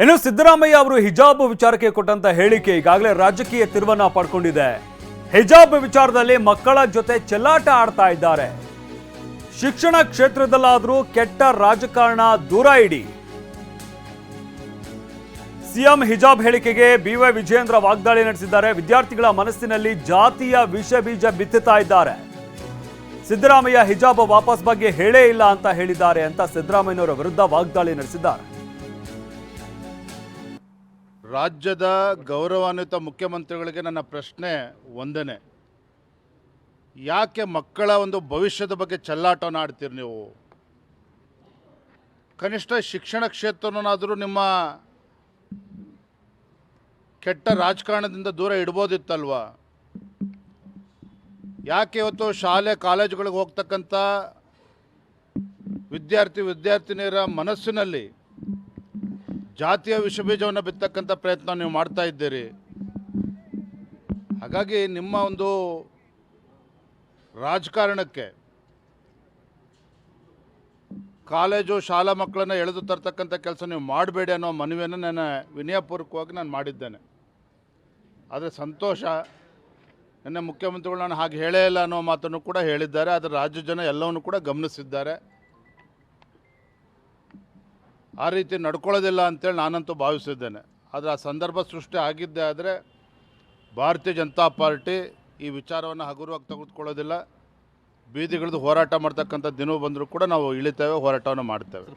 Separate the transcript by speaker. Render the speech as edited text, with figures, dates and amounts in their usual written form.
Speaker 1: ಇನ್ನು ಸಿದ್ದರಾಮಯ್ಯ ಅವರು ಹಿಜಾಬ್ ವಿಚಾರಕ್ಕೆ ಕೊಟ್ಟಂತ ಹೇಳಿಕೆ ಈಗಾಗಲೇ ರಾಜಕೀಯ ತಿರುವನ್ನ ಪಡ್ಕೊಂಡಿದೆ. ಹಿಜಾಬ್ ವಿಚಾರದಲ್ಲಿ ಮಕ್ಕಳ ಜೊತೆ ಚೆಲ್ಲಾಟ ಆಡ್ತಾ ಇದ್ದಾರೆ. ಶಿಕ್ಷಣ ಕ್ಷೇತ್ರದಲ್ಲಾದರೂ ಕೆಟ್ಟ ರಾಜಕಾರಣ ದೂರ ಇಡಿ. ಸಿಎಂ ಹಿಜಾಬ್ ಹೇಳಿಕೆಗೆ ಬಿವೈ ವಿಜಯೇಂದ್ರ ವಾಗ್ದಾಳಿ ನಡೆಸಿದ್ದಾರೆ. ವಿದ್ಯಾರ್ಥಿಗಳ ಮನಸ್ಸಿನಲ್ಲಿ ಜಾತಿಯ ವಿಷ ಬೀಜ ಬಿತ್ತುತ್ತಾ ಇದ್ದಾರೆ. ಸಿದ್ದರಾಮಯ್ಯ ಹಿಜಾಬ್ ವಾಪಸ್ ಬಗ್ಗೆ ಹೇಳೇ ಇಲ್ಲ ಅಂತ ಹೇಳಿದ್ದಾರೆ ಅಂತ ಸಿದ್ದರಾಮಯ್ಯನವರ ವಿರುದ್ಧ ವಾಗ್ದಾಳಿ ನಡೆಸಿದ್ದಾರೆ.
Speaker 2: ರಾಜ್ಯದ ಗೌರವಾನ್ವಿತ ಮುಖ್ಯಮಂತ್ರಿಗಳಿಗೆ ನನ್ನ ಪ್ರಶ್ನೆ ಒಂದೇ, ಯಾಕೆ ಮಕ್ಕಳ ಒಂದು ಭವಿಷ್ಯದ ಬಗ್ಗೆ ಚೆಲ್ಲಾಟವನ್ನು ಆಡ್ತೀರಿ ನೀವು? ಕನಿಷ್ಠ ಶಿಕ್ಷಣ ಕ್ಷೇತ್ರನಾದರೂ ನಿಮ್ಮ ಕೆಟ್ಟ ರಾಜಕಾರಣದಿಂದ ದೂರ ಇಡ್ಬೋದಿತ್ತಲ್ವಾ? ಯಾಕೆ ಇವತ್ತು ಶಾಲೆ ಕಾಲೇಜುಗಳಿಗೆ ಹೋಗ್ತಕ್ಕಂಥ ವಿದ್ಯಾರ್ಥಿನಿಯರ ಮನಸ್ಸಿನಲ್ಲಿ ಜಾತಿಯ ವಿಷಬೀಜವನ್ನು ಬಿತ್ತಕ್ಕಂಥ ಪ್ರಯತ್ನ ನೀವು ಮಾಡ್ತಾ ಇದ್ದೀರಿ. ಹಾಗಾಗಿ ನಿಮ್ಮ ಒಂದು ರಾಜಕಾರಣಕ್ಕೆ ಕಾಲೇಜು ಶಾಲಾ ಮಕ್ಕಳನ್ನು ಎಳೆದು ತರ್ತಕ್ಕಂಥ ಕೆಲಸ ನೀವು ಮಾಡಬೇಡಿ ಅನ್ನೋ ಮನವಿಯನ್ನು ನಾನು ವಿನಯಪೂರ್ವಕವಾಗಿ ನಾನು ಮಾಡಿದ್ದೇನೆ. ಆದರೆ ಸಂತೋಷ, ನನ್ನ ಮುಖ್ಯಮಂತ್ರಿಗಳು ನಾನು ಹಾಗೆ ಹೇಳೇ ಇಲ್ಲ ಅನ್ನೋ ಮಾತನ್ನು ಕೂಡ ಹೇಳಿದ್ದಾರೆ. ಆದರೆ ರಾಜ್ಯ ಜನ ಎಲ್ಲವನ್ನು ಕೂಡ ಗಮನಿಸಿದ್ದಾರೆ. ಆ ರೀತಿ ನಡ್ಕೊಳ್ಳೋದಿಲ್ಲ ಅಂತೇಳಿ ನಾನಂತೂ ಭಾವಿಸಿದ್ದೇನೆ. ಆದರೆ ಆ ಸಂದರ್ಭ ಸೃಷ್ಟಿ ಆಗಿದ್ದೇ ಆದರೆ ಭಾರತೀಯ ಜನತಾ ಪಾರ್ಟಿ ಈ ವಿಚಾರವನ್ನು ಹಗುರವಾಗಿ ತೆಗೆದುಕೊಳ್ಳೋದಿಲ್ಲ. ಬೀದಿಗಿಳಿದು ಹೋರಾಟ ಮಾಡ್ತಕ್ಕಂಥ ದಿನ ಬಂದರೂ ಕೂಡ ನಾವು ಇಳಿತೇವೆ, ಹೋರಾಟವನ್ನು ಮಾಡ್ತೇವೆ.